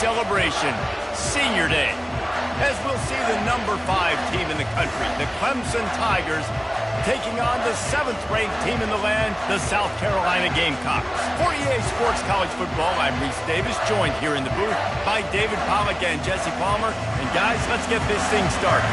celebration, Senior Day, as we'll see the number 5 team in the country, the Clemson Tigers, taking on the 7th-ranked team in the land, the South Carolina Gamecocks. For EA Sports College Football, I'm Reese Davis, joined here in the booth by David Pollack and Jesse Palmer. And guys, let's get this thing started.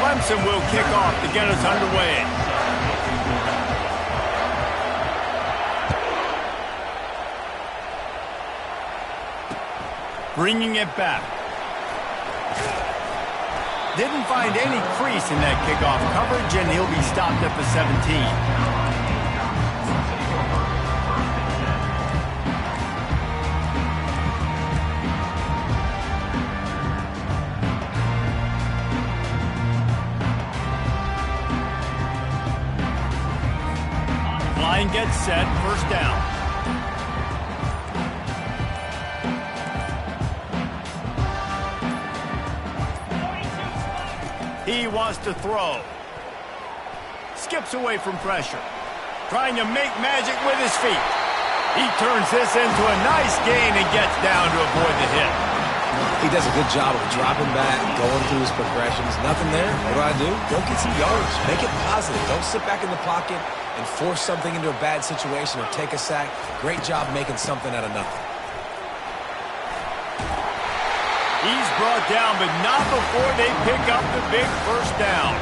Clemson will kick off to get us underway. Bringing it back. Didn't find any crease in that kickoff coverage, and he'll be stopped at the 17. Line gets set, first down. He wants to throw. Skips away from pressure. Trying to make magic with his feet. He turns this into a nice gain and gets down to avoid the hit. He does a good job of dropping back, going through his progressions. Nothing there. What do? Go get some yards. Make it positive. Don't sit back in the pocket and force something into a bad situation or take a sack. Great job making something out of nothing. He's brought down, but not before they pick up the big first down.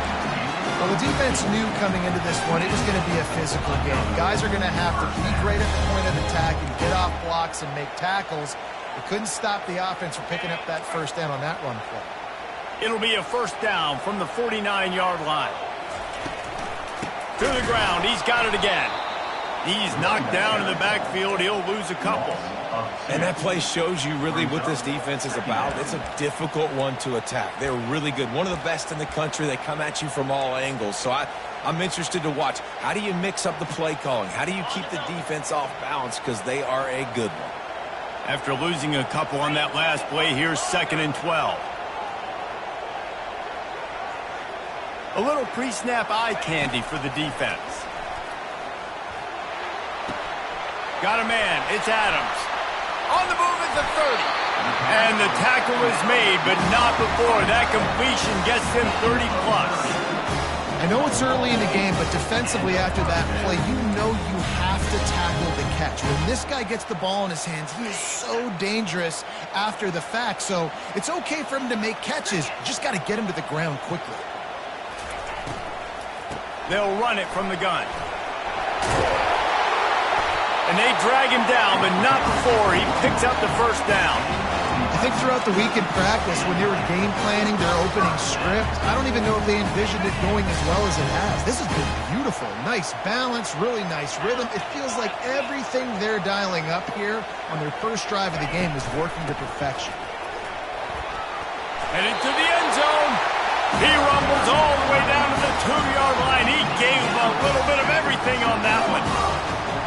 Well, the defense knew coming into this one it was going to be a physical game. Guys are going to have to be great at the point of attack and get off blocks and make tackles. They couldn't stop the offense from picking up that first down on that run play. It'll be a first down from the 49-yard line. To the ground, he's got it again. He's knocked down in the backfield. He'll lose a couple. And that play shows you really what this defense is about. It's a difficult one to attack. They're really good. One of the best in the country. They come at you from all angles. So I'm interested to watch. How do you mix up the play calling? How do you keep the defense off balance? Because they are a good one. After losing a couple on that last play, here's 2nd and 12. A little pre-snap eye candy for the defense. Got a man. It's Adams. On the move at the 30. And the tackle is made, but not before that completion gets him 30-plus. I know it's early in the game, but defensively after that play, you know you have to tackle the catch. When this guy gets the ball in his hands, he is so dangerous after the fact. So it's okay for him to make catches. You just got to get him to the ground quickly. They'll run it from the gun. And they drag him down, but not before he picks up the first down. I think throughout the week in practice, when they were game planning their opening script, I don't even know if they envisioned it going as well as it has. This has been beautiful. Nice balance, really nice rhythm. It feels like everything they're dialing up here on their first drive of the game is working to perfection. And into the end zone. He rumbles all the way down to the 2-yard line. He gave a little bit of everything on that one.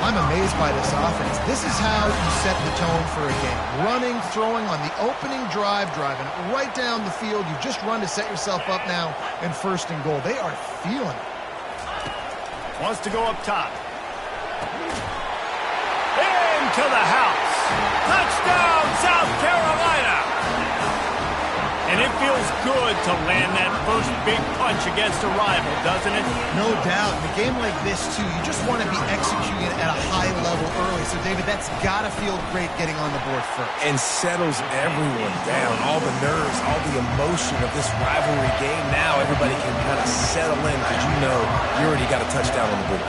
I'm amazed by this offense. This is how you set the tone for a game. Running, throwing on the opening drive, driving right down the field. You've just run to set yourself up now in 1st and goal. They are feeling it. Wants to go up top. Into the house. Touchdown, South Carolina. And it feels good to land that first big punch against a rival, doesn't it? No doubt. In a game like this, too, you just want to be executing it at a high level early. So, David, that's got to feel great getting on the board first. And settles everyone down. All the nerves, all the emotion of this rivalry game. Now everybody can kind of settle in because you know you already got a touchdown on the board.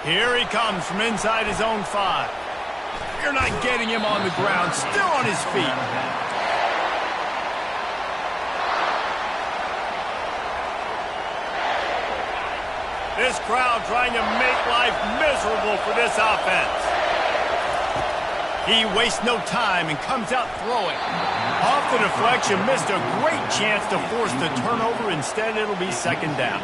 Here he comes from inside his own 5. You're not getting him on the ground, still on his feet. This crowd trying to make life miserable for this offense. He wastes no time and comes out throwing. Off the deflection, missed a great chance to force the turnover. Instead, it'll be 2nd down.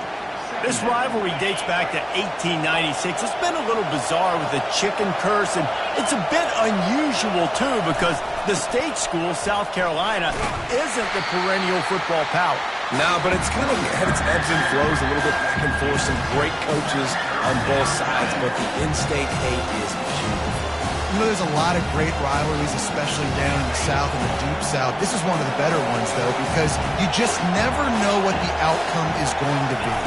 This rivalry dates back to 1896. It's been a little bizarre with the chicken curse, and it's a bit unusual, too, because the state school, South Carolina, isn't the perennial football power. No, but it's kind of had its ebbs and flows a little bit back and forth. Some great coaches on both sides, but the in-state hate is beautiful. You know, there's a lot of great rivalries, especially down in the South and the Deep South. This is one of the better ones, though, because you just never know what the outcome is going to be.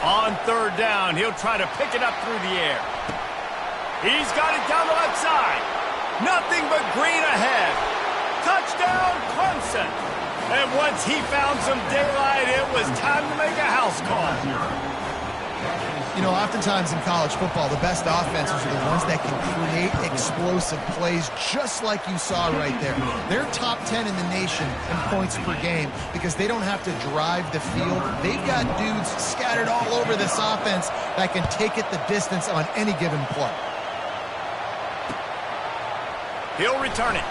On third down, he'll try to pick it up through the air. He's got it down the left side. Nothing but green ahead. Touchdown, Clemson. And once he found some daylight, it was time to make a house call. You know, oftentimes in college football, the best offenses are the ones that can create explosive plays, just like you saw right there. They're top 10 in the nation in points per game because they don't have to drive the field. They've got dudes scattered all over this offense that can take it the distance on any given play. He'll return it.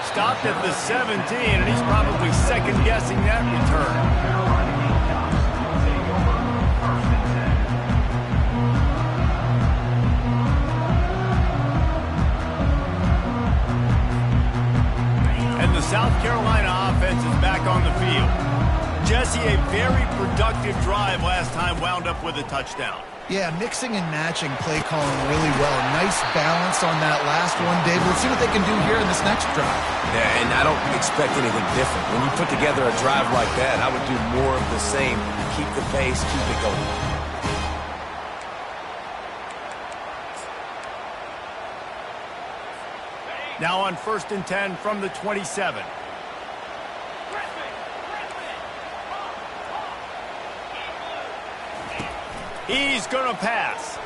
Stopped at the 17, and he's probably second-guessing that return. South Carolina offense is back on the field. Jesse, a very productive drive last time wound up with a touchdown. Yeah, mixing and matching play calling really well. Nice balance on that last one, David. Let's see what they can do here in this next drive. Yeah, and I don't expect anything different. When you put together a drive like that, I would do more of the same. Keep the pace, keep it going. Now on 1st and 10 from the 27. He's going to pass.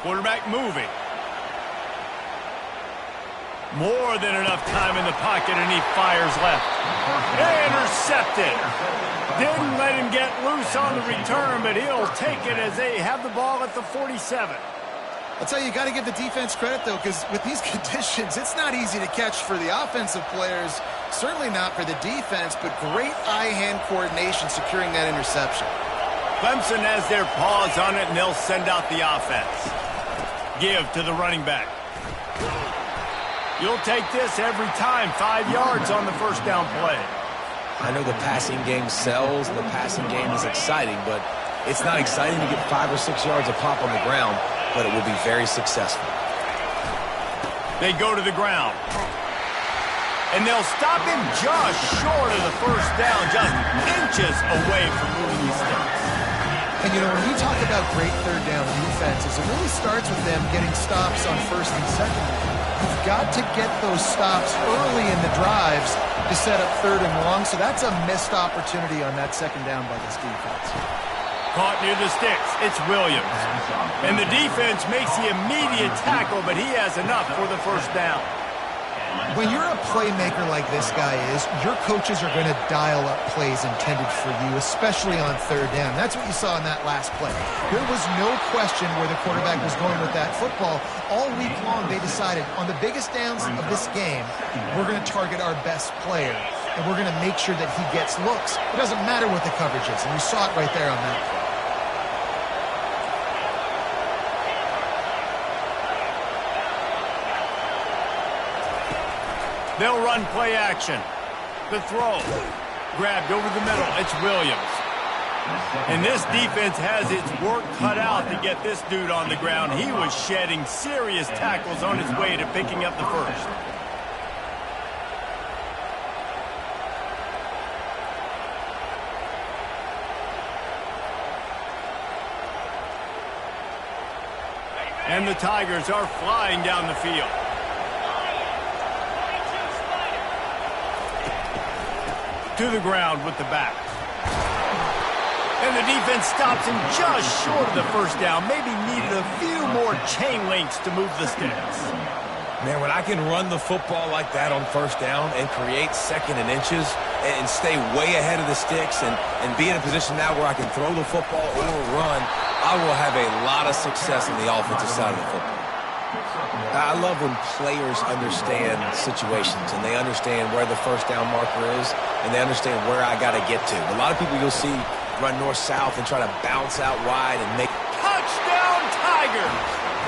Quarterback moving. More than enough time in the pocket, and he fires left. Intercepted. Didn't let him get loose on the return, but he'll take it as they have the ball at the 47. I'll tell you, you got to give the defense credit, though, because with these conditions, it's not easy to catch for the offensive players, certainly not for the defense, but great eye-hand coordination securing that interception. Clemson has their paws on it, and they'll send out the offense. Give to the running back. You'll take this every time. 5 yards on the first down play. I know the passing game sells, and the passing game is exciting, but it's not exciting to get 5 or 6 yards a pop on the ground. But it will be very successful. They go to the ground. And they'll stop him just short of the first down, just inches away from moving these sticks. And, you know, when you talk about great third down defenses, it really starts with them getting stops on first and second down. You've got to get those stops early in the drives to set up third and long, so that's a missed opportunity on that second down by this defense. Caught near the sticks. It's Williams. And the defense makes the immediate tackle, but he has enough for the first down. When you're a playmaker like this guy is, your coaches are going to dial up plays intended for you, especially on third down. That's what you saw in that last play. There was no question where the quarterback was going with that football. All week long, they decided on the biggest downs of this game, we're going to target our best player, and we're going to make sure that he gets looks. It doesn't matter what the coverage is, and you saw it right there on that play. They'll run play action. The throw. Grabbed over the middle. It's Williams. And this defense has its work cut out to get this dude on the ground. He was shedding serious tackles on his way to picking up the first. And the Tigers are flying down the field. To the ground with the back. And the defense stops him just short of the first down. Maybe needed a few more chain links to move the sticks. Man, when I can run the football like that on first down and create second and inches and stay way ahead of the sticks and be in a position now where I can throw the football or run, I will have a lot of success on the offensive side of the football. I love when players understand situations and they understand where the first down marker is and they understand where I got to get to. A lot of people you'll see run north-south and try to bounce out wide and make... Touchdown, Tigers!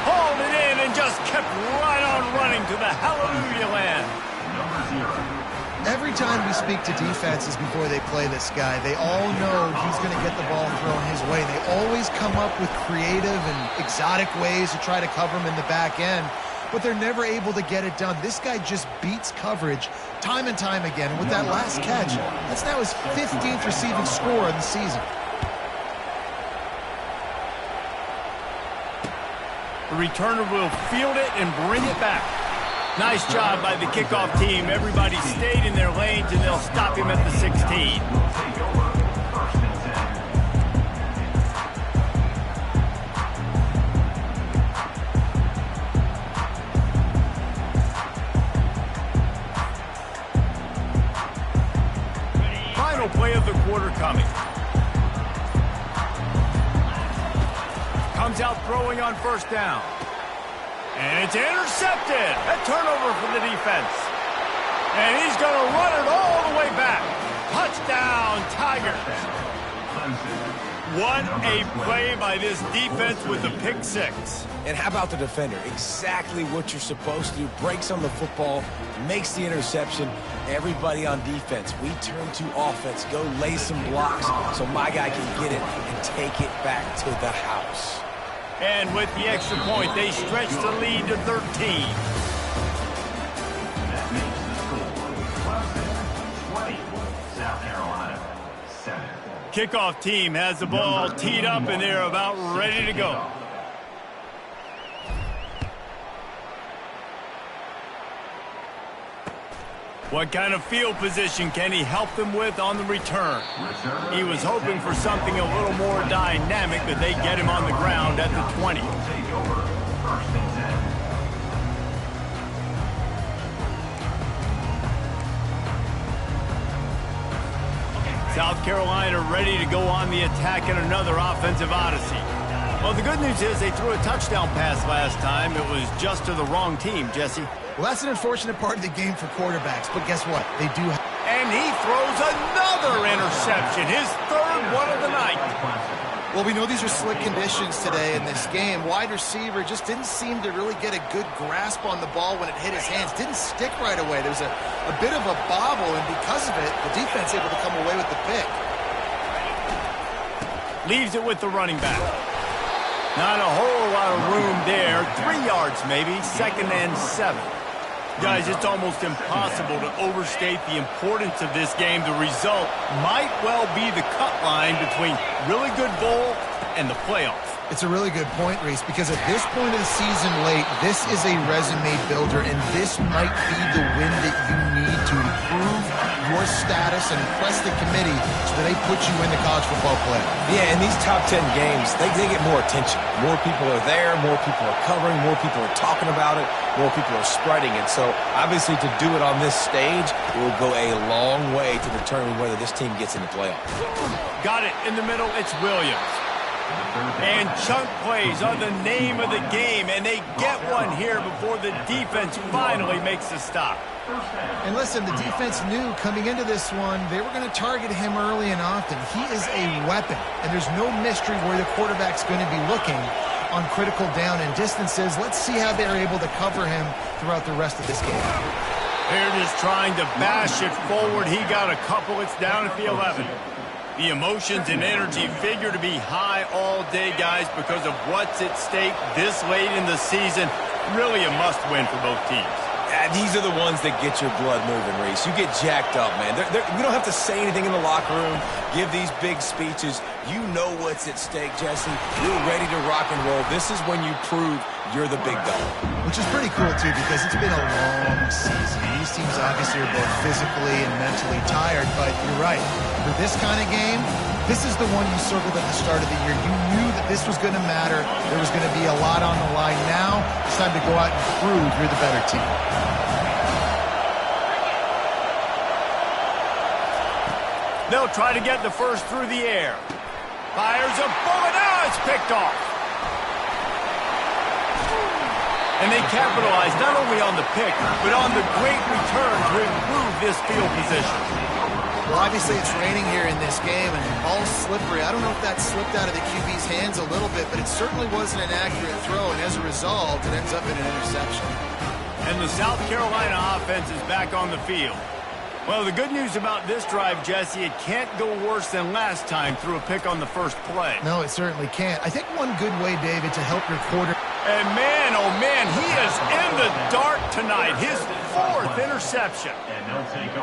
Hauled it in and just kept right on running to the hallelujah land. Every time we speak to defenses before they play this guy, they all know he's going to get the ball thrown his way. They always come up with creative and exotic ways to try to cover him in the back end, but they're never able to get it done. This guy just beats coverage time and time again. And with that last catch, that's now his 15th receiving score of the season. The returner will field it and bring it back. Nice job by the kickoff team. Everybody stayed in their lanes, and they'll stop him at the 16. Final play of the quarter coming. Comes out throwing on first down. And it's intercepted. A turnover for the defense. And he's going to run it all the way back. Touchdown, Tigers. What a play by this defense with the pick six. And how about the defender? Exactly what you're supposed to do. Breaks on the football, makes the interception. Everybody on defense, we turn to offense. Go lay some blocks so my guy can get it and take it back to the house. And with the extra point, they stretch the lead to 13. Kickoff team has the ball teed up, and they're about ready to go. What kind of field position can he help them with on the return? He was hoping for something a little more dynamic, but they get him on the ground at the 20. South Carolina ready to go on the attack in another offensive odyssey. Well, the good news is they threw a touchdown pass last time. It was just to the wrong team, Jesse. Well, that's an unfortunate part of the game for quarterbacks, but guess what? They do. And he throws another interception, his third one of the night. Well, we know these are slick conditions today in this game. Wide receiver just didn't seem to really get a good grasp on the ball when it hit his hands. Didn't stick right away. There was a bit of a bobble, and because of it, the defense able to come away with the pick. Leaves it with the running back. Not a whole lot of room there. 3 yards maybe, 2nd and 7. Guys, it's almost impossible to overstate the importance of this game. The result might well be the cut line between really good bowl and the playoffs. It's a really good point, Reese, because at this point of the season late, this is a resume builder, and this might be the win that you need to improve your status and impress the committee so that they put you in the college football playoff. Yeah, in these top 10 games, they get more attention. More people are there, more people are covering, more people are talking about it, more people are spreading it. So, obviously, to do it on this stage, it will go a long way to determine whether this team gets in the playoffs. Got it in the middle, it's Williams. And chunk plays are the name of the game, and they get one here before the defense finally makes a stop. And listen, the defense knew coming into this one, they were going to target him early and often. He is a weapon, and there's no mystery where the quarterback's going to be looking on critical down and distances. Let's see how they're able to cover him throughout the rest of this game. They're just trying to bash it forward. He got a couple. It's down at the 11. The emotions and energy figure to be high all day, guys, because of what's at stake this late in the season. Really a must-win for both teams. These are the ones that get your blood moving, Reese. You get jacked up, man. You don't have to say anything in the locker room, give these big speeches. You know what's at stake, Jesse. You're ready to rock and roll. This is when you prove you're the big dog. Which is pretty cool, too, because it's been a long season. These teams obviously are both physically and mentally tired, but you're right. For this kind of game, this is the one you circled at the start of the year. You knew that this was going to matter. There was going to be a lot on the line. Now it's time to go out and prove you're the better team. They'll try to get the first through the air. Fires a bullet. Now it's picked off. And they capitalized not only on the pick, but on the great return to improve this field position. Well, obviously it's raining here in this game, and the ball's slippery. I don't know if that slipped out of the QB's hands a little bit, but it certainly wasn't an accurate throw, and as a result, it ends up in an interception. And the South Carolina offense is back on the field. Well, the good news about this drive, Jesse, it can't go worse than last time through a pick on the first play. No, it certainly can't. I think one good way, David, to help your quarter... And man, oh man, he is in the dark tonight. His 4th interception.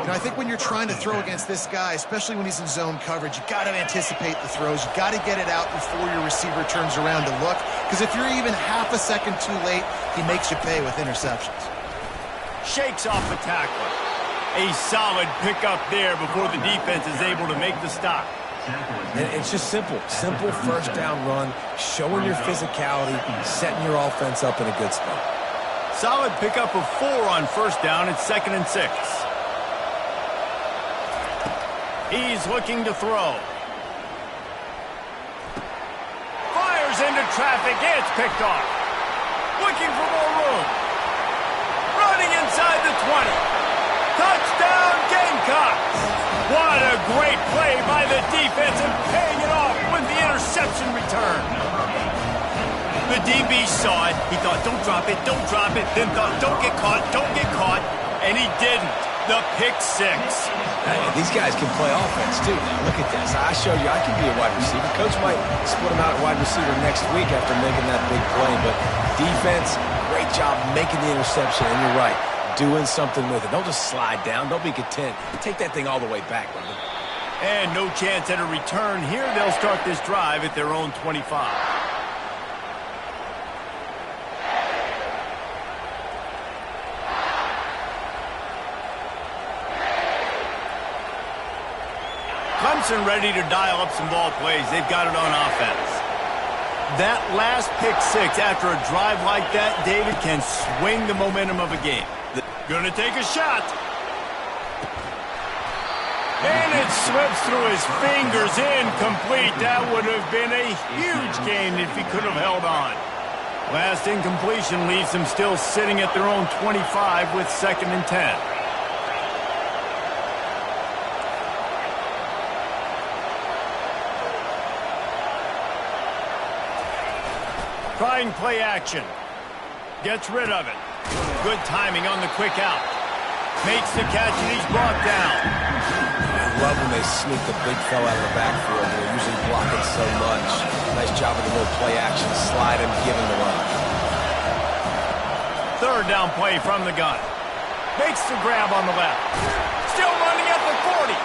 I think when you're trying to throw against this guy, especially when he's in zone coverage, you got to anticipate the throws. You got to get it out before your receiver turns around to look. Because if you're even half a second too late, he makes you pay with interceptions. Shakes off the tackler. A solid pickup there before the defense is able to make the stop. And it's just simple first down run, showing your physicality, setting your offense up in a good spot. Solid pickup of 4 on first down. It's 2nd and 6. He's looking to throw. Fires into traffic. It's picked off. Looking for more room. Running inside the 20. Touchdown, Gamecocks! What a great play by the defense and paying it off with the interception return. The DB saw it. He thought, don't drop it, then thought, don't get caught, and he didn't. The pick 6. Hey, these guys can play offense, too. Now, look at this. I showed you I can be a wide receiver. Coach might split him out at wide receiver next week after making that big play, but defense, great job making the interception, and you're right. Doing something with it. Don't just slide down. Don't be content. Take that thing all the way back, brother. And no chance at a return here. They'll start this drive at their own 25. Clemson ready to dial up some ball plays. They've got it on offense. That last pick 6 after a drive like that, David, can swing the momentum of a game. Gonna take a shot. And it slips through his fingers, incomplete. That would have been a huge gain if he could have held on. Last incompletion leaves them still sitting at their own 25 with 2nd and 10. Trying play action. Gets rid of it. Good timing on the quick out. Makes the catch and he's brought down. I love when they sneak the big fella out of the backfield. They're usually blocking so much. Nice job of the little play action. Slide him, give him the run. 3rd down play from the gun. Makes the grab on the left. Still running at the 40.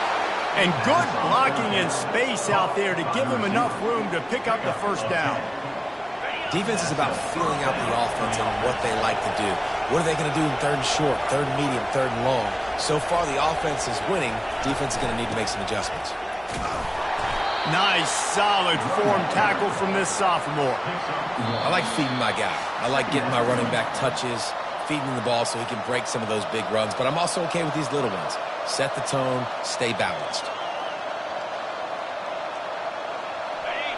And good blocking in space out there to give him enough room to pick up the first down. Defense is about feeling out the offense and what they like to do. What are they going to do in 3rd and short, 3rd and medium, 3rd and long? So far, the offense is winning. Defense is going to need to make some adjustments. Nice, solid form tackle from this sophomore. I like feeding my guy. I like getting my running back touches, feeding him the ball so he can break some of those big runs. But I'm also okay with these little ones. Set the tone, stay balanced.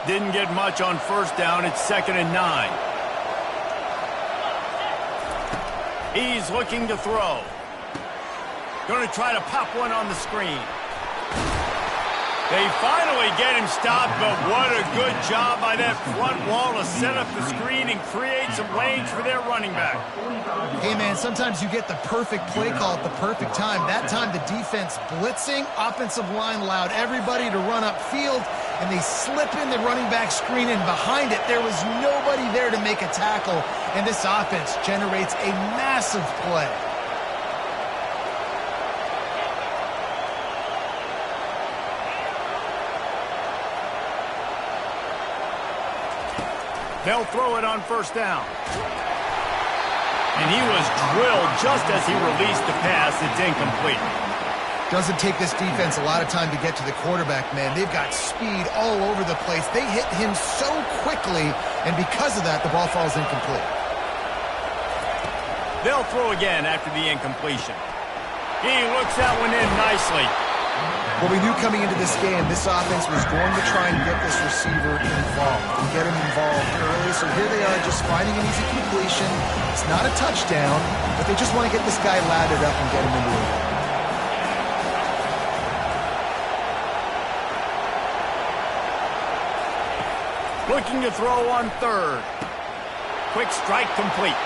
Didn't get much on first down. It's 2nd and 9. He's looking to throw. Going to try to pop one on the screen. They finally get him stopped, but what a good job by that front wall to set up the screen and create some lanes for their running back. Hey, man, sometimes you get the perfect play call at the perfect time. That time the defense blitzing, offensive line allowed everybody to run upfield, and they slip in the running back screen, and behind it there was nobody there to make a tackle, and this offense generates a massive play. They'll throw it on first down. And he was drilled just as he released the pass. It's incomplete. Doesn't take this defense a lot of time to get to the quarterback, man. They've got speed all over the place. They hit him so quickly, and because of that, the ball falls incomplete. They'll throw again after the incompletion. He looks that one in nicely. Well, we knew coming into this game, this offense was going to try and get this receiver involved and get him involved early. So here they are just finding an easy completion. It's not a touchdown, but they just want to get this guy laddered up and get him into it. Looking to throw on third. Quick strike complete.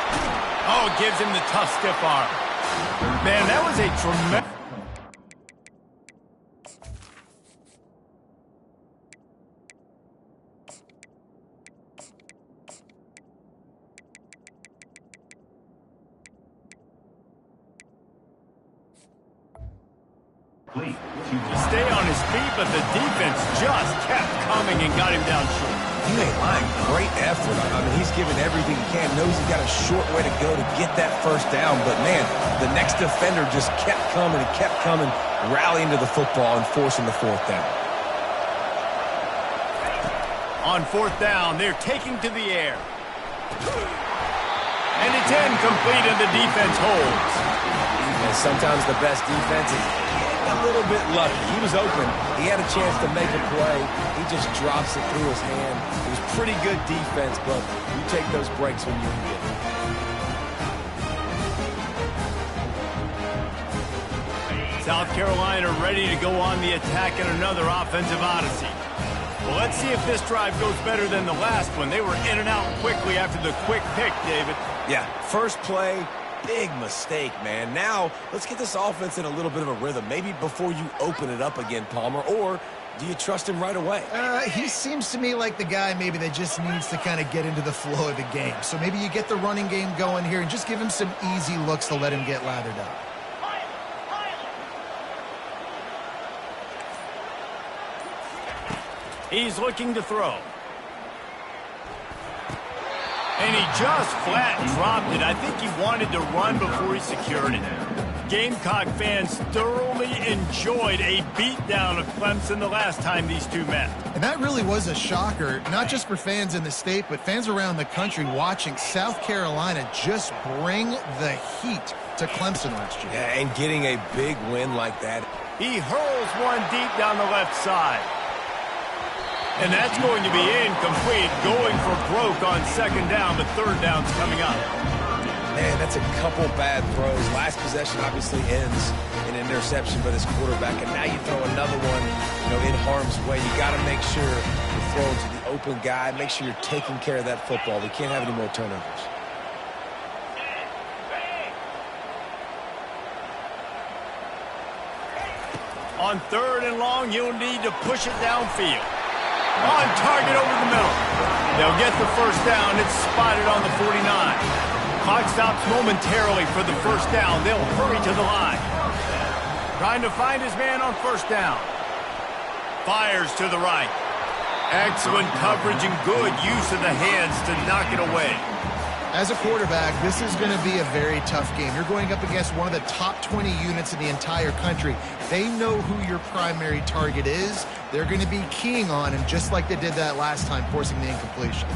Oh, gives him the tough stiff arm. Man, that was a tremendous... Stay on his feet, but the defense just kept coming and got him down short. He ain't lying. Great effort. I mean, he's giving everything he can. Knows he's got a short way to go to get that first down. But, man, the next defender just kept coming and kept coming, rallying to the football and forcing the fourth down. On fourth down, they're taking to the air. And it's incomplete, and the defense holds. And sometimes the best defense is a little bit lucky. He was open. He had a chance to make a play. He just drops it through his hand. It was pretty good defense, but you take those breaks when you can get it. South Carolina ready to go on the attack in another offensive odyssey. Well, let's see if this drive goes better than the last one. They were in and out quickly after the quick pick, David. Yeah, first play, big mistake, man. Now, let's get this offense in a little bit of a rhythm. Maybe before you open it up again, Palmer, or do you trust him right away? He seems to me like the guy maybe that just needs to kind of get into the flow of the game. So maybe you get the running game going here and just give him some easy looks to let him get lathered up. He's looking to throw. And he just flat dropped it. I think he wanted to run before he secured it. Gamecock fans thoroughly enjoyed a beatdown of Clemson the last time these two met. And that really was a shocker, not just for fans in the state, but fans around the country watching South Carolina just bring the heat to Clemson last year. Yeah, and getting a big win like that. He hurls one deep down the left side. And that's going to be incomplete, going for broke on second down, but third down's coming up. Man, that's a couple bad throws. Last possession obviously ends in an interception by this quarterback, and now you throw another one, in harm's way. You got to make sure you're throwing to the open guy. Make sure you're taking care of that football. We can't have any more turnovers. On third and long, you'll need to push it downfield. On target over the middle. They'll get the first down. It's spotted on the 49. Clock stops momentarily for the first down. They'll hurry to the line. Trying to find his man on first down. Fires to the right. Excellent coverage and good use of the hands to knock it away. As a quarterback, this is going to be a very tough game. You're going up against one of the top 20 units in the entire country. They know who your primary target is. They're going to be keying on him, just like they did that last time, forcing the incompletion.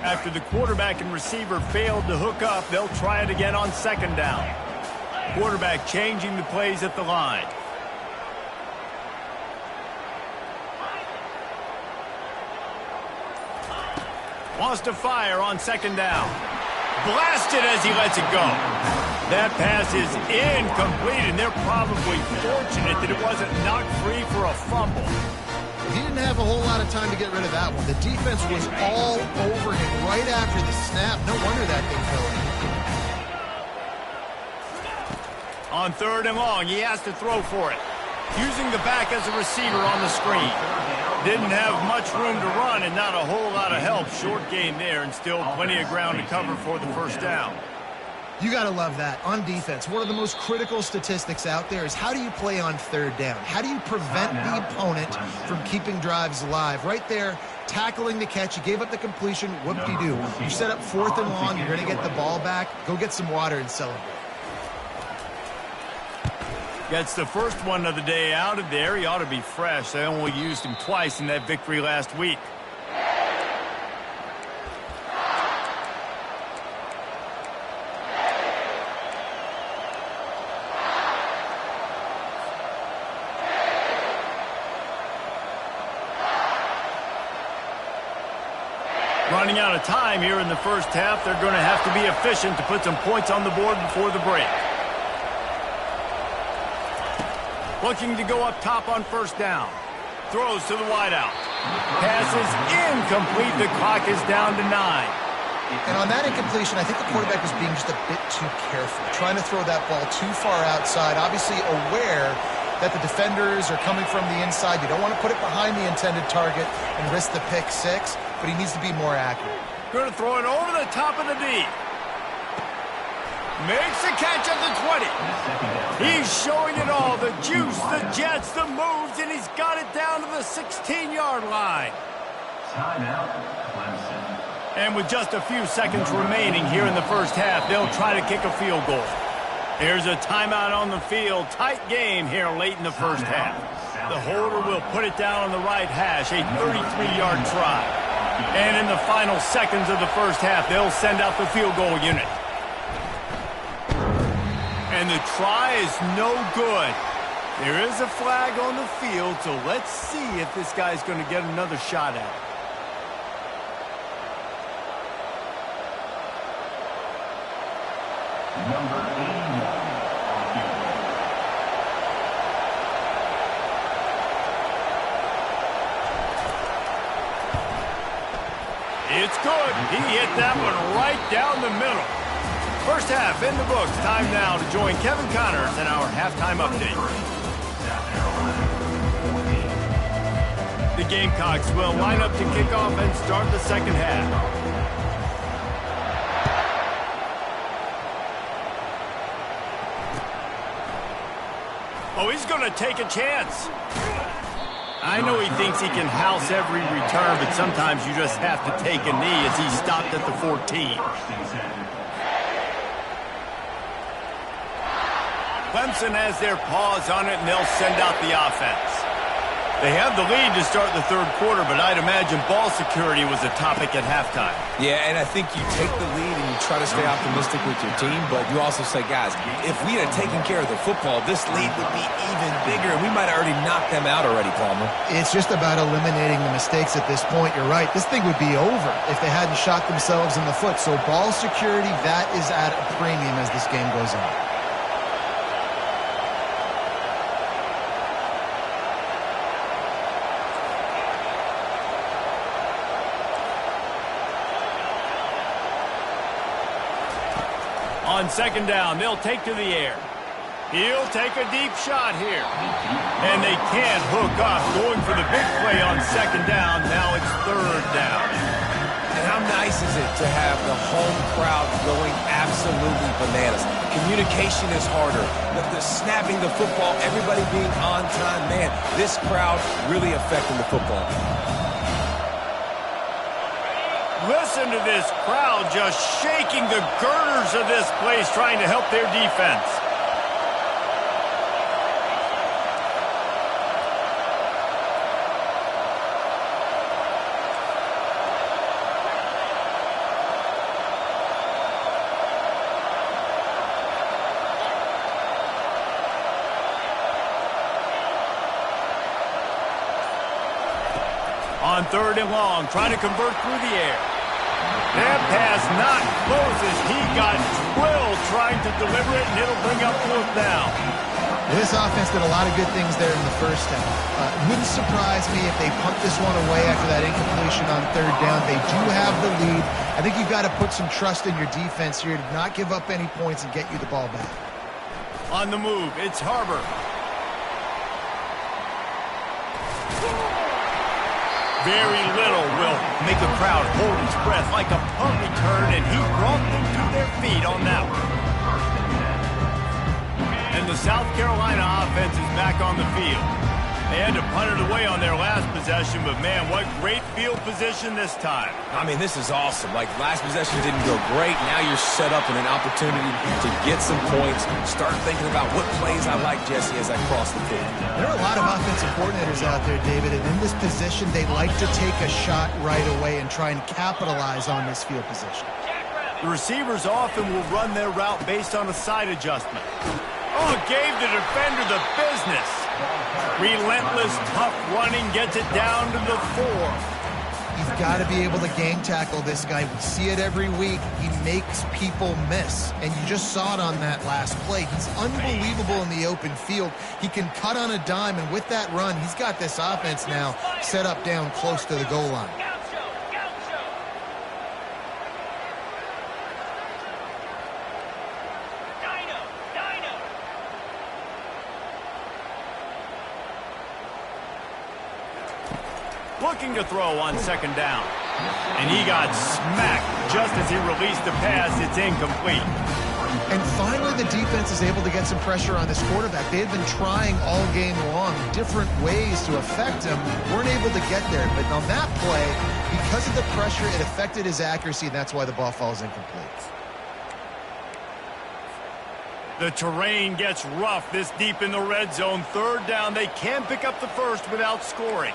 After the quarterback and receiver failed to hook up, they'll try it again on second down. Quarterback changing the plays at the line. Wants to fire on second down. Blasted as he lets it go. That pass is incomplete, and they're probably fortunate that it wasn't knocked free for a fumble. He didn't have a whole lot of time to get rid of that one. The defense was all over him right after the snap. No wonder that thing fell in. On third and long, he has to throw for it. Using the back as a receiver on the screen. Didn't have much room to run and not a whole lot of help. Short gain there and still plenty of ground to cover for the first down. You got to love that. On defense, one of the most critical statistics out there is how do you play on third down? How do you prevent the opponent from keeping drives alive? Right there, tackling the catch. You gave up the completion. Whoop-de-doo. You set up fourth and long. You're going to get the ball back. Go get some water and celebrate. Gets the first one of the day out of there. He ought to be fresh. They only used him twice in that victory last week. Running out of time here in the first half. They're going to have to be efficient to put some points on the board before the break. Looking to go up top on first down. Throws to the wideout. Pass is incomplete. The clock is down to 9. And on that incompletion, I think the quarterback was being just a bit too careful, trying to throw that ball too far outside, obviously aware that the defenders are coming from the inside. You don't want to put it behind the intended target and risk the pick 6, but he needs to be more accurate. Going to throw it over the top of the D. Makes the catch at the 20. He's showing it all. The juice, the jets, the moves, and he's got it down to the 16-yard line. Timeout, Clemson. And with just a few seconds remaining here in the first half, they'll try to kick a field goal. There's a timeout on the field. Tight game here late in the first half. The holder will put it down on the right hash, a 33-yard try. And in the final seconds of the first half, they'll send out the field goal unit. And the try is no good. There is a flag on the field, so let's see if this guy's going to get another shot at it. Number 81. It's good. He hit that one right down the middle. First half in the books. Time now to join Kevin Connors in our halftime update. The Gamecocks will line up to kick off and start the second half. Oh, he's going to take a chance. I know he thinks he can house every return, but sometimes you just have to take a knee as he stopped at the 14. Clemson has their paws on it, and they'll send out the offense. They have the lead to start the third quarter, but I'd imagine ball security was a topic at halftime. Yeah, and I think you take the lead and you try to stay optimistic with your team, but you also say, guys, if we had taken care of the football, this lead would be even bigger, and we might have already knocked them out already, Palmer. It's just about eliminating the mistakes at this point. You're right. This thing would be over if they hadn't shot themselves in the foot. So ball security, that is at a premium as this game goes on. On second down, they'll take to the air. He'll take a deep shot here. And they can't hook up, going for the big play on second down. Now it's third down. And how nice is it to have the home crowd going absolutely bananas? Communication is harder. The snapping the football, everybody being on time. Man, this crowd really affecting the football. Listen to this crowd just shaking the girders of this place, trying to help their defense. On third and long, trying to convert through the air. That pass not close as he got drilled trying to deliver it, and it'll bring up fourth down. This offense did a lot of good things there in the first half. Wouldn't surprise me if they punt this one away after that incompletion on third down. They do have the lead. I think you've got to put some trust in your defense here to not give up any points and get you the ball back. On the move, it's Harbor. Very little will make a crowd hold its breath like a punt return, and he brought them to their feet on that one. And the South Carolina offense is back on the field. They had to punt it away on their last possession, but man, what great field position this time. I mean, this is awesome. Like, last possession didn't go great. Now you're set up in an opportunity to get some points. Start thinking about what plays I like, Jesse, as I cross the field. There are a lot of offensive coordinators out there, David, and in this position, they like to take a shot right away and try and capitalize on this field position. The receivers often will run their route based on a side adjustment. Oh, gave the defender the business. Relentless, tough running gets it down to the 4. You've got to be able to gang tackle this guy. We see it every week. He makes people miss, and you just saw it on that last play. He's unbelievable in the open field. He can cut on a dime, and with that run, he's got this offense now set up down close to the goal line. Looking to throw on second down. And he got smacked just as he released the pass. It's incomplete. And finally, the defense is able to get some pressure on this quarterback. They had been trying all game long different ways to affect him. Weren't able to get there. But on that play, because of the pressure, it affected his accuracy, and that's why the ball falls incomplete. The terrain gets rough this deep in the red zone. Third down. They can pick up the first without scoring.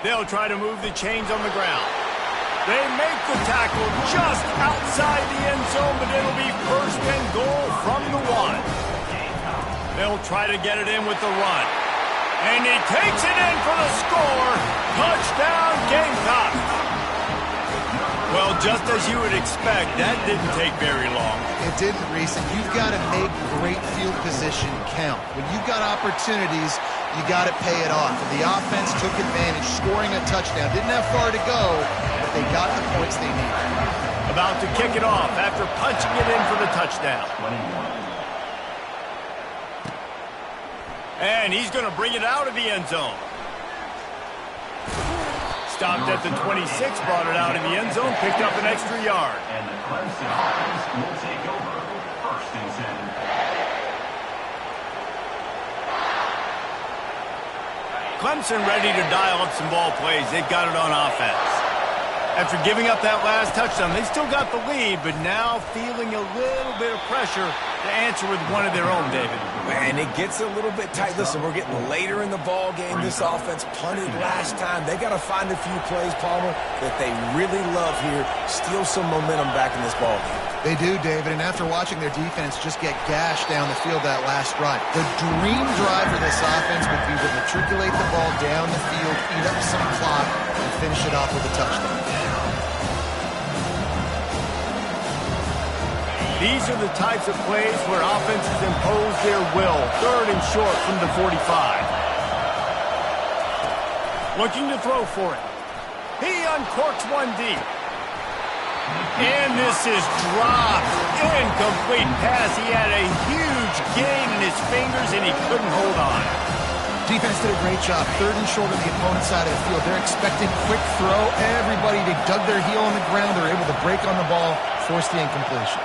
They'll try to move the chains on the ground. They make the tackle just outside the end zone, but it'll be first and goal from the 1. They'll try to get it in with the run. And he takes it in for the score. Touchdown, Gamecocks. Well, just as you would expect, that didn't take very long. It didn't, Reese, and you've got to make great field position count. When you've got opportunities, you got to pay it off. And the offense took advantage, scoring a touchdown. Didn't have far to go, but they got the points they needed. About to kick it off after punching it in for the touchdown. And he's going to bring it out of the end zone. Stopped at the 26, brought it out of the end zone, picked up an extra yard. And the Clemson offense will take over first and 10. Clemson ready to dial up some ball plays. They've got it on offense. After giving up that last touchdown, they still got the lead, but now feeling a little bit of pressure to answer with one of their own, David. Man, it gets a little bit tight. Listen, we're getting later in the ball game. This offense punted last time. They got to find a few plays, Palmer, that they really love here. Steal some momentum back in this ball game. They do, David, and after watching their defense just get gashed down the field that last drive, the dream drive for this offense would be to matriculate the ball down the field, eat up some clock, and finish it off with a touchdown. These are the types of plays where offenses impose their will. Third and short from the 45. Looking to throw for it. He uncorks one deep. And this is dropped. Incomplete pass. He had a huge gain in his fingers, and he couldn't hold on. Defense did a great job. Third and short on the opponent's side of the field. They're expecting quick throw. Everybody, they dug their heel on the ground. They're able to break on the ball, force the incompletion.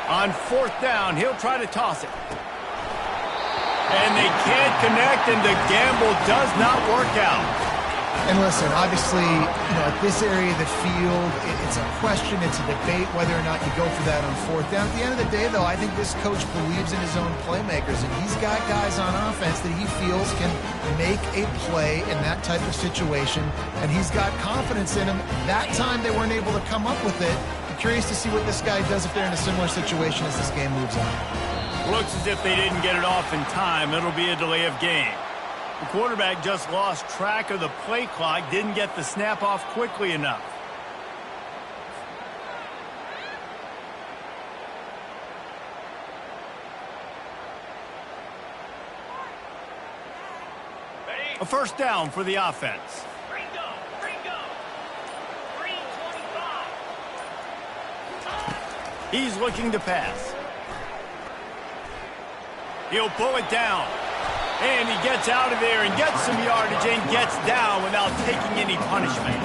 On fourth down, he'll try to toss it. And they can't connect, and the gamble does not work out. And listen, obviously, at this area of the field, it's a question, it's a debate whether or not you go for that on fourth down. At the end of the day, though, I think this coach believes in his own playmakers, and he's got guys on offense that he feels can make a play in that type of situation, and he's got confidence in him. That time they weren't able to come up with it. I'm curious to see what this guy does if they're in a similar situation as this game moves on. Looks as if they didn't get it off in time. It'll be a delay of game. The quarterback just lost track of the play clock, didn't get the snap off quickly enough. A first down for the offense. He's looking to pass. He'll pull it down. And he gets out of there and gets some yardage and gets down without taking any punishment.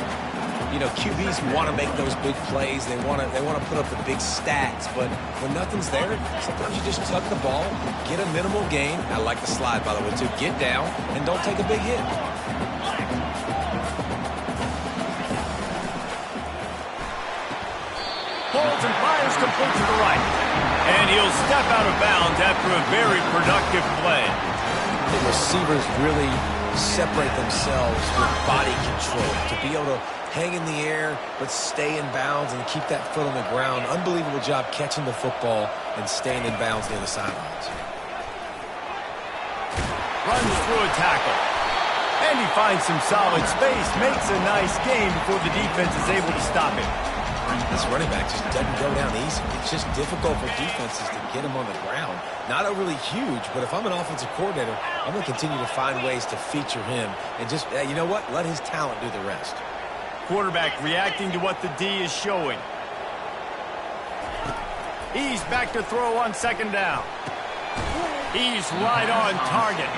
You know, QBs want to make those big plays. They want to put up the big stats. But when nothing's there, sometimes you just tuck the ball, get a minimal gain. I like the slide, by the way, too. Get down and don't take a big hit. Pulls and fires complete to the right. And he'll step out of bounds after a very productive play. The receivers really separate themselves with body control to be able to hang in the air but stay in bounds and keep that foot on the ground. Unbelievable job catching the football and staying in bounds near the sidelines. Runs through a tackle. And he finds some solid space, makes a nice game before the defense is able to stop him. This running back just doesn't go down easy. It's just difficult for defenses to get him on the ground. Not overly huge, but if I'm an offensive coordinator, I'm going to continue to find ways to feature him and just, you know what, let his talent do the rest. Quarterback reacting to what the D is showing. He's back to throw on second down. He's right on target.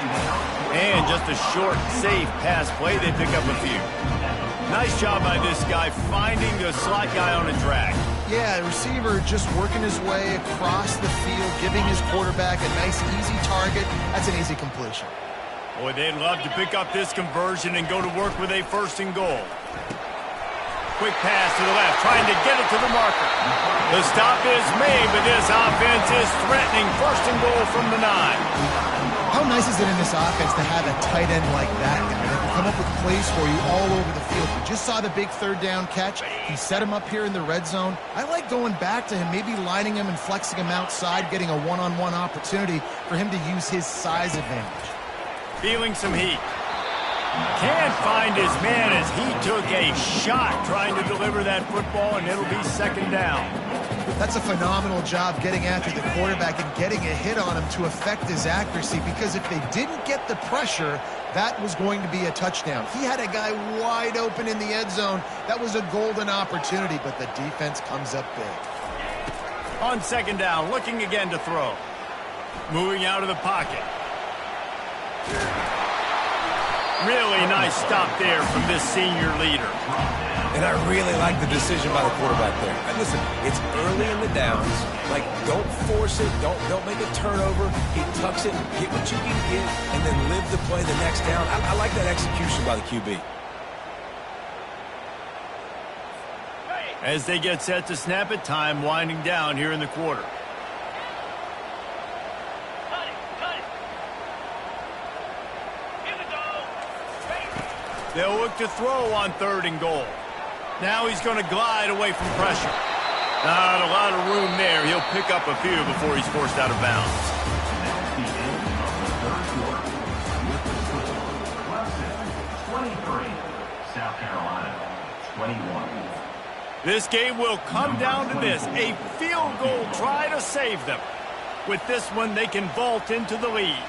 And just a short, safe pass play. They pick up a few. Nice job by this guy finding the slot guy on a drag. Yeah, the receiver just working his way across the field, giving his quarterback a nice, easy target. That's an easy completion. Boy, they'd love to pick up this conversion and go to work with a first and goal. Quick pass to the left, trying to get it to the marker. The stop is made, but this offense is threatening first and goal from the 9. How nice is it in this offense to have a tight end like that guy that can come up with plays for you all over the field? We just saw the big third down catch. He set him up here in the red zone. I like going back to him, maybe lining him and flexing him outside, getting a one-on-one opportunity for him to use his size advantage. Feeling some heat. Can't find his man as he took a shot trying to deliver that football, and it'll be second down. That's a phenomenal job getting after the quarterback and getting a hit on him to affect his accuracy, because if they didn't get the pressure, that was going to be a touchdown. He had a guy wide open in the end zone. That was a golden opportunity, but the defense comes up big. On second down, looking again to throw. Moving out of the pocket. Really nice stop there from this senior leader. And I really like the decision by the quarterback there. And listen, it's early in the downs. Like, don't force it. Don't make a turnover. He tucks it, get what you can get, and then live the play the next down. I like that execution by the QB. As they get set to snap it, time winding down here in the quarter. They'll look to throw on third and goal. Now he's going to glide away from pressure. Not a lot of room there. He'll pick up a few before he's forced out of bounds. Clemson, 23. South Carolina, 21. This game will come down to this. A field goal try to save them. With this one, they can vault into the lead.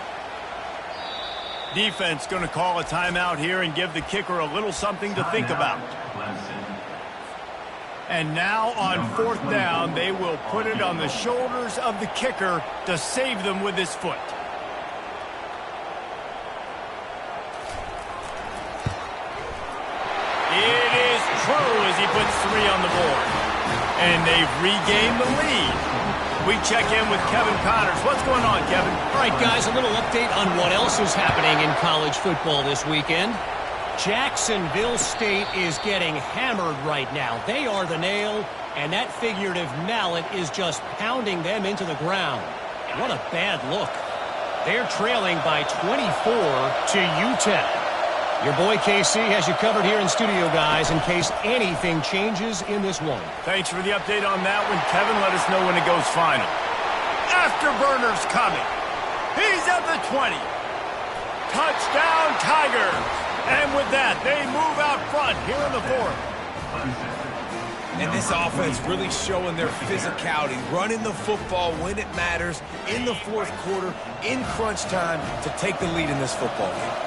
Defense going to call a timeout here and give the kicker a little something to think about. And now on fourth down, they will put it on the shoulders of the kicker to save them with his foot. It is true as he puts 3 on the board. And they've regained the lead. We check in with Kevin Connors. What's going on, Kevin? All right, guys, a little update on what else is happening in college football this weekend. Jacksonville State is getting hammered right now. They are the nail, and that figurative mallet is just pounding them into the ground. What a bad look. They're trailing by 24 to UTEP. Your boy KC has you covered here in studio, guys, in case anything changes in this one. Thanks for the update on that one, Kevin. Let us know when it goes final. Afterburner's coming. He's at the 20. Touchdown, Tigers. And with that, they move out front here in the fourth. And this offense really showing their physicality, running the football when it matters, in the fourth quarter, in crunch time, to take the lead in this football game.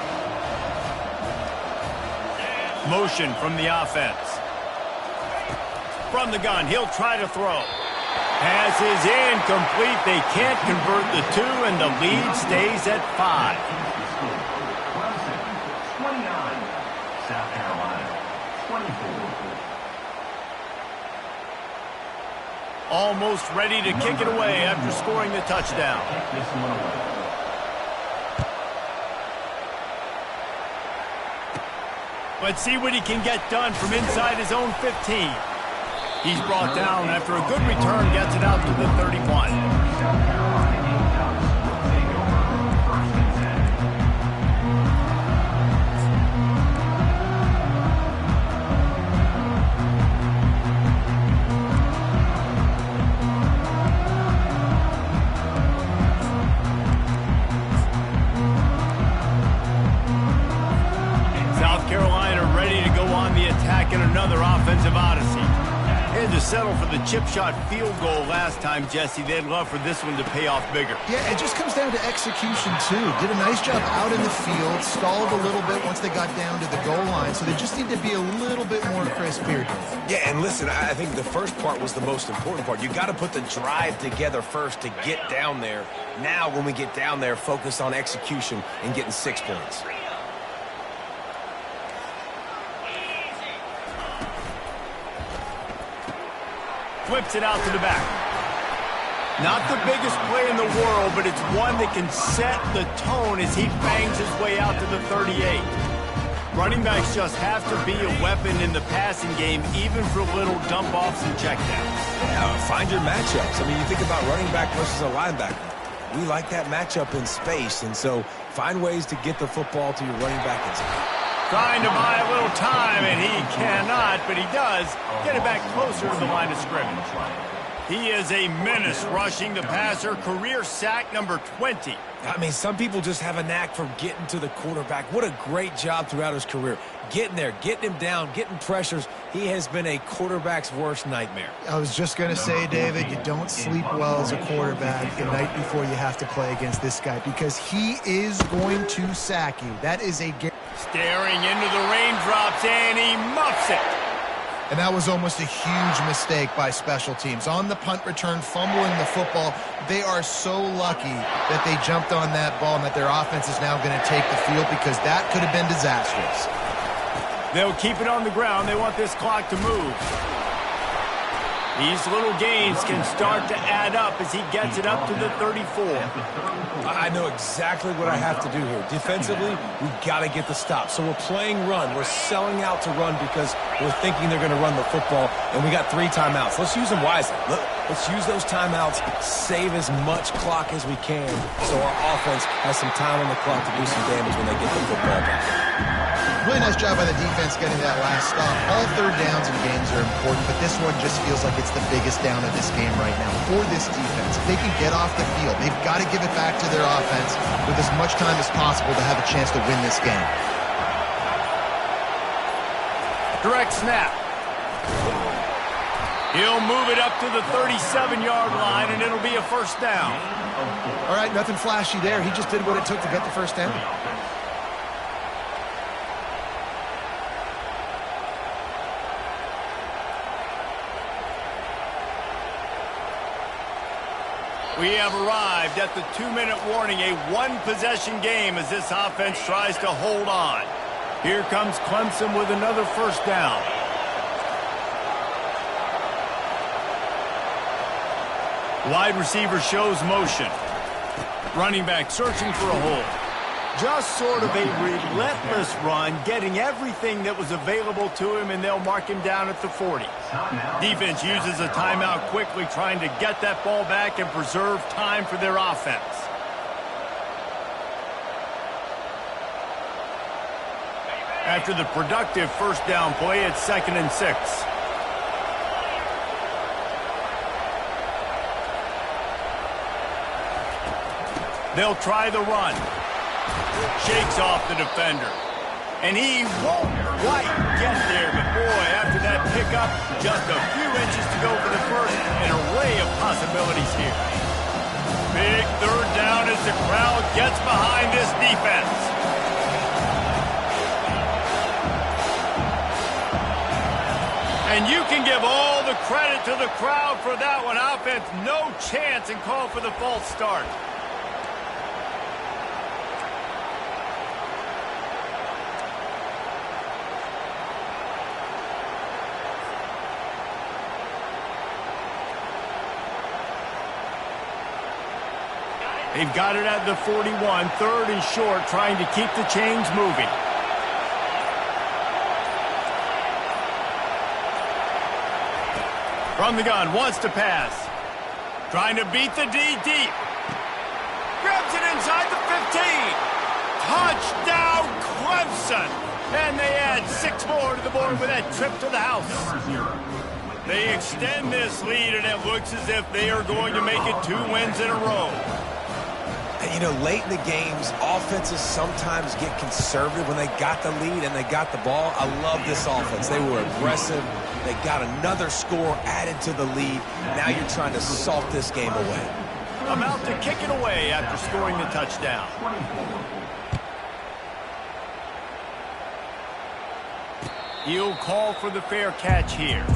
Motion from the offense. From the gun, he'll try to throw. Pass is incomplete. They can't convert the 2, and the lead stays at 5. Clemson, 29. South Carolina, 24. Almost ready to kick it away after scoring the touchdown. This one away. Let's see what he can get done from inside his own 15. He's brought down after a good return, gets it out to the 31. South Carolina ready to go on the attack in another offensive odyssey. Had to settle for the chip shot field goal last time, Jesse. They'd love for this one to pay off bigger. Yeah, it just comes down to execution, too. Did a nice job out in the field, stalled a little bit once they got down to the goal line, so they just need to be a little bit more crisp here. Yeah, and listen, I think the first part was the most important part. You got to put the drive together first to get down there. Now, when we get down there, focus on execution and getting 6 points. Flips it out to the back. Not the biggest play in the world, but it's one that can set the tone as he bangs his way out to the 38. Running backs just have to be a weapon in the passing game, even for little dump-offs and checkdowns. Yeah, find your matchups. I mean, you think about running back versus a linebacker. We like that matchup in space, and so find ways to get the football to your running back in space. Trying to buy a little time, and he cannot, but he does get it back closer to the line of scrimmage. He is a menace rushing the passer, career sack number 20. I mean, some people just have a knack for getting to the quarterback. What a great job throughout his career. Getting there, getting him down, getting pressures. He has been a quarterback's worst nightmare. I was just going to say, David, you don't sleep well as a quarterback the night before you have to play against this guy because he is going to sack you. That is a guarantee. Staring into the raindrops, and he muffs it. And that was almost a huge mistake by special teams. On the punt return, fumbling the football, they are so lucky that they jumped on that ball and that their offense is now going to take the field because that could have been disastrous. They'll keep it on the ground. They want this clock to move. These little gains can start to add up as he gets it up to the 34. I know exactly what I have to do here. Defensively, we've got to get the stop. So we're playing run. We're selling out to run because we're thinking they're going to run the football, and we got 3 timeouts. Let's use them wisely. Let's use those timeouts, save as much clock as we can so our offense has some time on the clock to do some damage when they get the football back. Really nice job by the defense getting that last stop. All third downs in games are important, but this one just feels like it's the biggest down of this game right now for this defense. If they can get off the field, they've got to give it back to their offense with as much time as possible to have a chance to win this game. Direct snap. He'll move it up to the 37-yard line, and it'll be a first down. All right, nothing flashy there. He just did what it took to get the first down. We have arrived at the 2-minute warning, a one-possession game as this offense tries to hold on. Here comes Clemson with another first down. Wide receiver shows motion. Running back searching for a hole. Just sort of a relentless run, getting everything that was available to him, and they'll mark him down at the 40. Defense uses a timeout quickly, trying to get that ball back and preserve time for their offense. After the productive first down play, it's 2nd and 6. They'll try the run. Shakes off the defender. And he won't quite get there, but boy, after that pickup, just a few inches to go for the first. An array of possibilities here. Big third down as the crowd gets behind this defense. And you can give all the credit to the crowd for that one. Offense, no chance, and call for the false start. They've got it at the 41, third and short, trying to keep the chains moving. From the gun, wants to pass. Trying to beat the D deep. Grabs it inside the 15. Touchdown, Clemson! And they add 6 more to the board with that trip to the house. They extend this lead, and it looks as if they are going to make it 2 wins in a row. And, you know, late in the games, offenses sometimes get conservative when they got the lead and they got the ball. I love this offense. They were aggressive. They got another score added to the lead. Now you're trying to salt this game away. About to kick it away after scoring the touchdown. He'll call for the fair catch here.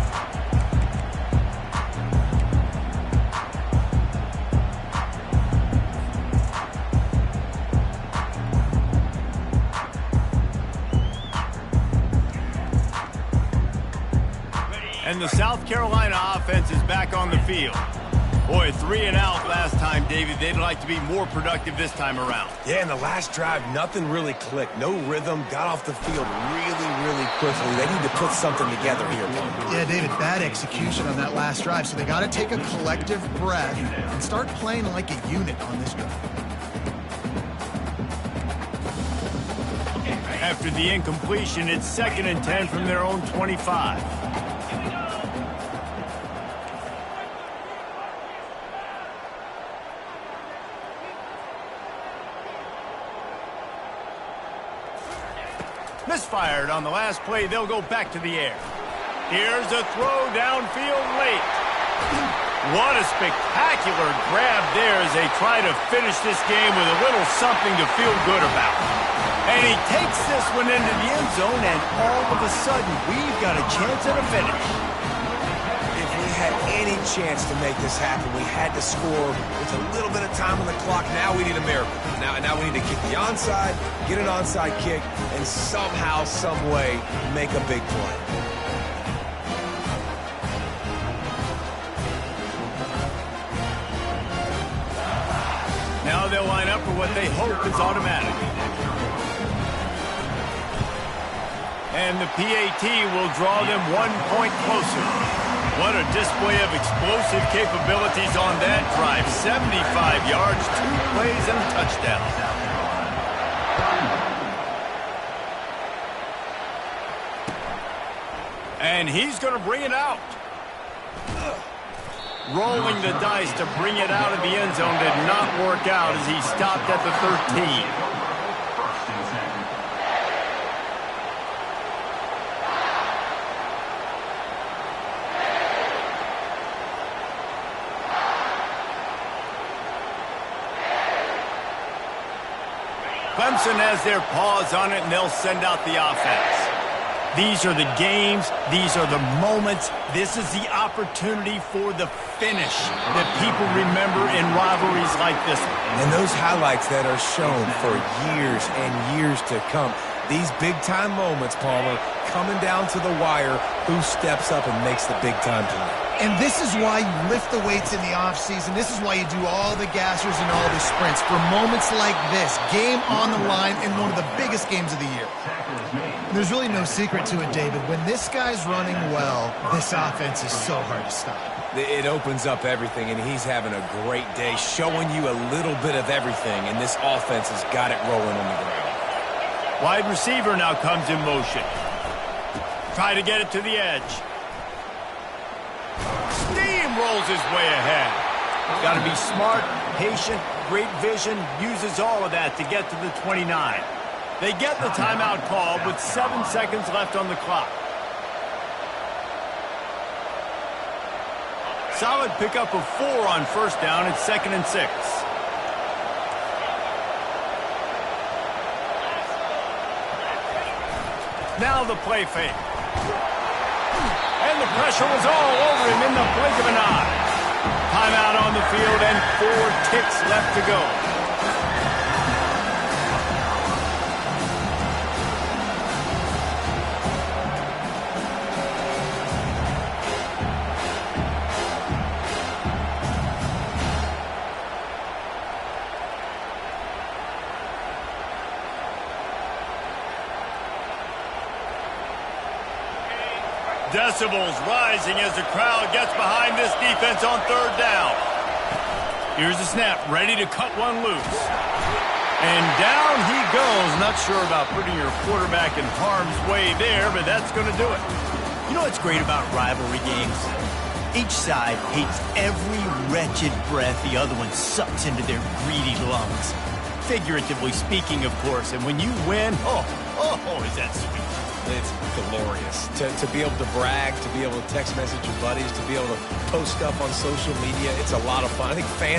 And the South Carolina offense is back on the field. Boy, 3 and out last time, David. They'd like to be more productive this time around. Yeah, in the last drive, nothing really clicked. No rhythm. Got off the field really quickly. They need to put something together here, Paul. Yeah, David, bad execution on that last drive. So they got to take a collective breath and start playing like a unit on this drive. After the incompletion, it's 2nd and 10 from their own 25. Misfired on the last play. They'll go back to the air. Here's a throw downfield late. What a spectacular grab there as they try to finish this game with a little something to feel good about. And he takes this one into the end zone, and all of a sudden, we've got a chance at a finish. If we had any chance to make this happen, we had to score with a little bit of time on the clock. Now we need a miracle. Now we need to kick the onside, get an onside kick, and somehow, some way, make a big play. Now they'll line up for what they hope is automatic. And the PAT will draw them 1 point closer. What a display of explosive capabilities on that drive. 75 yards, 2 plays, and a touchdown. And he's going to bring it out. Rolling the dice to bring it out of the end zone did not work out as he stopped at the 13. Clemson has their paws on it, and they'll send out the offense. These are the games. These are the moments. This is the opportunity for the finish that people remember in rivalries like this one. And those highlights that are shown for years and years to come. These big-time moments, Palmer, coming down to the wire, who steps up and makes the big-time play. And this is why you lift the weights in the offseason. This is why you do all the gassers and all the sprints. For moments like this, game on the line in one of the biggest games of the year. There's really no secret to it, David. When this guy's running well, this offense is so hard to stop. It opens up everything, and he's having a great day, showing you a little bit of everything, and this offense has got it rolling on the ground. Wide receiver now comes in motion. Try to get it to the edge. Steamrolls his way ahead. Got to be smart, patient, great vision, uses all of that to get to the 29. They get the timeout call with 7 seconds left on the clock. Solid pickup of 4 on first down. It's 2nd and 6. Now the play fake. And the pressure was all over him in the blink of an eye. Timeout on the field and 4 ticks left to go. Decibels rising as the crowd gets behind this defense on 3rd down. Here's the snap, ready to cut one loose. And down he goes. Not sure about putting your quarterback in harm's way there, but that's going to do it. You know what's great about rivalry games? Each side hates every wretched breath the other one sucks into their greedy lungs. Figuratively speaking, of course. And when you win, oh, is that sweet. It's glorious to be able to brag, to be able to text message your buddies, to be able to post stuff on social media. It's a lot of fun. I think fans